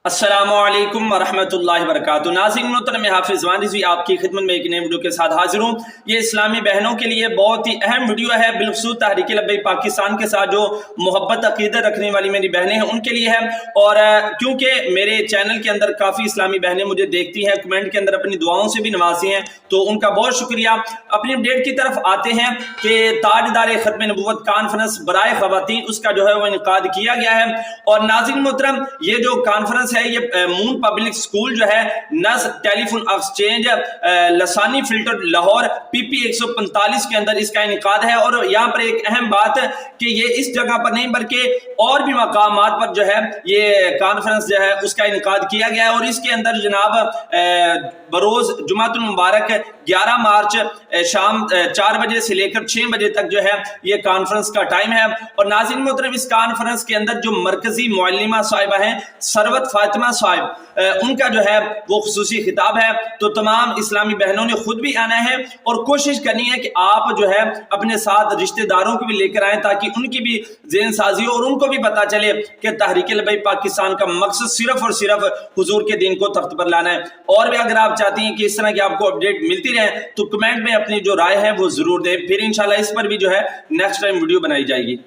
अस्सलामुअलैकुम वरहमतुल्लाहि वबरकातुहू। नाज़रीन मोहतरम, हाफिज़ वानिज़ी आपकी खिदमत में एक नए वीडियो के साथ हाजिर हूँ। ये इस्लामी बहनों के लिए बहुत ही अहम वीडियो है, बिलखुसूस तहरीक लब्बैक पाकिस्तान के साथ जो मोहब्बत अक़ीदत रखने वाली मेरी बहनें हैं उनके लिए है। और क्योंकि मेरे चैनल के अंदर काफ़ी इस्लामी बहनें मुझे देखती हैं, कमेंट के अंदर अपनी दुआओं से भी नवाजी हैं, तो उनका बहुत शुक्रिया। अपनी अपडेट की तरफ आते हैं कि ताजदार ख़त्म नबूवत कॉन्फ्रेंस बराए ख़वातीन उसका जो है वो इनकाद किया गया है। और नाज़रीन मोहतरम, ये जो कॉन्फ्रेंस है ये मून पब्लिक स्कूल जो है नस telephone exchange Lasani filter Lahore PP 145 के अंदर इसका इनकाद है। और यहाँ पर एक अहम बात कि ये इस जगह पर नहीं बल्कि और भी मकामात पर जो है ये कॉन्फ्रेंस जो है उसका इनकाद किया गया है। और इसके अंदर जनाब बरोज जुमातुल मुबारक 11 मार्च शाम 4 बजे से लेकर 6 बजे तक जो है ये कॉन्फ्रेंस का टाइम है। और नाज़रीन मोहतरम, इस कॉन्फ्रेंस के अंदर जो मरकजी मुअल्लिमा साहिबा हैं सरवत फातिमा साहिब, उनका जो है वो खुसूसी खिताब है। तो तमाम इस्लामी बहनों ने खुद भी आना है और कोशिश करनी है कि आप जो है अपने साथ रिश्तेदारों को भी लेकर आए ताकि उनकी भी ज़हन साजी हो और उनको भी पता चले कि तहरीक लब्बैक पाकिस्तान का मकसद सिर्फ और सिर्फ हुजूर के दिन को तख्त पर लाना है। और भी अगर आप चाहती हैं कि इस तरह की आपको अपडेट मिलती रहे तो कमेंट में अपनी जो राय है वो जरूर दें, फिर इंशाल्लाह इस पर भी जो है नेक्स्ट टाइम वीडियो बनाई जाएगी।